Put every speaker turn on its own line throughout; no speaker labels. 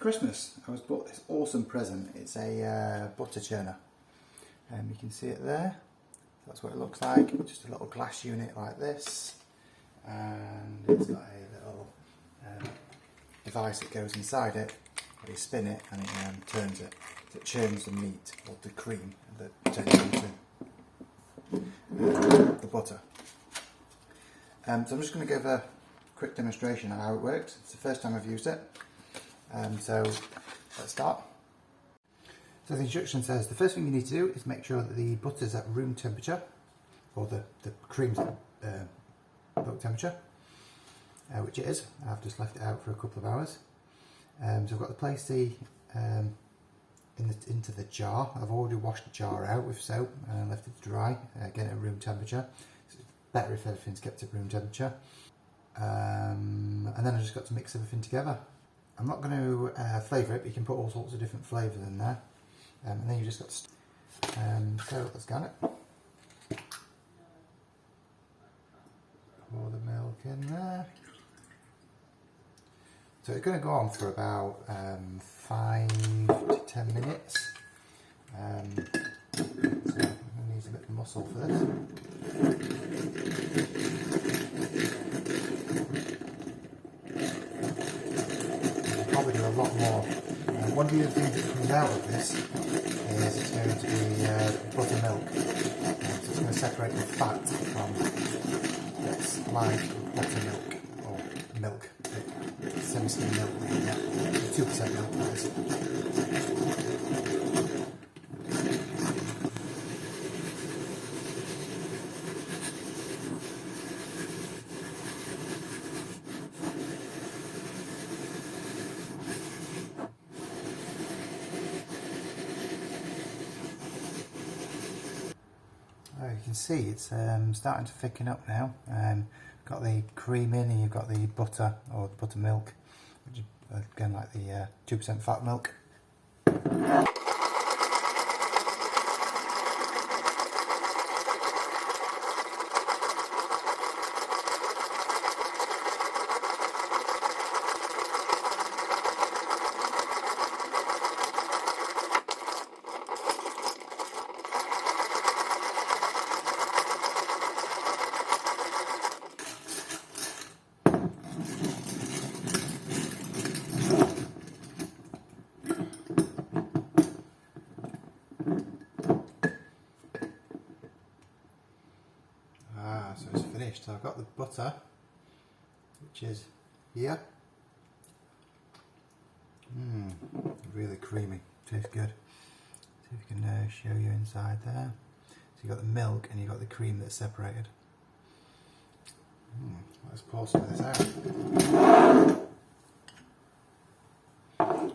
For Christmas, I was bought this awesome present. It's a butter churner. You can see it there. That's what it looks like. Just a little glass unit like this, and it's got a little device that goes inside it. You spin it and it turns it. So it churns the meat or the cream that turns into the butter. So I'm just going to give a quick demonstration of how it works. It's the first time I've used it. So let's start. So the instruction says the first thing you need to do is make sure that the butter's at room temperature, or the cream's at milk temperature, which it is. I've just left it out for a couple of hours. So I've got to place the into the jar. I've already washed the jar out with soap and left it to dry, again at room temperature. So it's better if everything's kept at room temperature. And then I've just got to mix everything together. I'm not going to flavour it, but you can put all sorts of different flavours in there. And then you just got to... so let's get it. Pour the milk in there. So it's going to go on for about 5 to 10 minutes. So I'm going to use a bit of muscle for this. I'll probably do a lot more. One of the other things that comes out of this is it's going to be buttermilk. So it's going to separate the fat from what's like buttermilk or milk. Semi-skim milk, yeah. 2% milk, that is. You can see it's starting to thicken up now. Got the cream in, and you've got the butter or the buttermilk, which is again like the 2% fat milk. So it's finished. So I've got the butter, which is here. Really creamy. Tastes good. See if I can show you inside there. So you've got the milk and you've got the cream that's separated. Let's pour some of this out.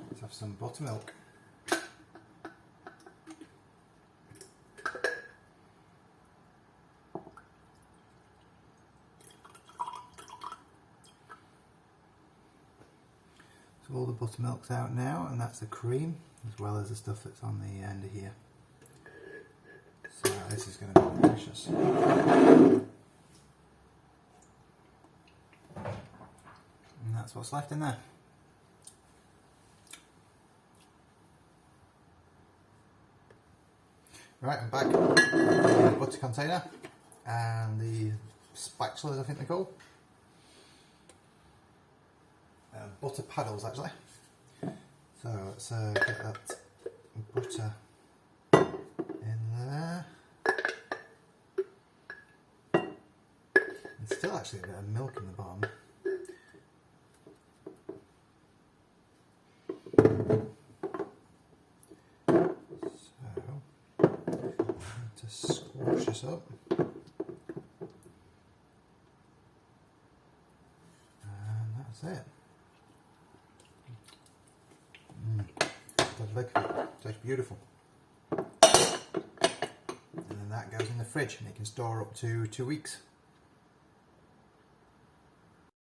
Let's have some buttermilk. So all the buttermilk's out now, and that's the cream, as well as the stuff that's on the end of here. So this is going to be delicious. And that's what's left in there. Right, I'm back with the butter container and the spatulas, I think they're called. Butter paddles, actually. So let's get that butter in there. There's still actually a bit of milk in the bottom. So, to squash this up. And that's it. Tastes beautiful. And then that goes in the fridge and it can store up to 2 weeks.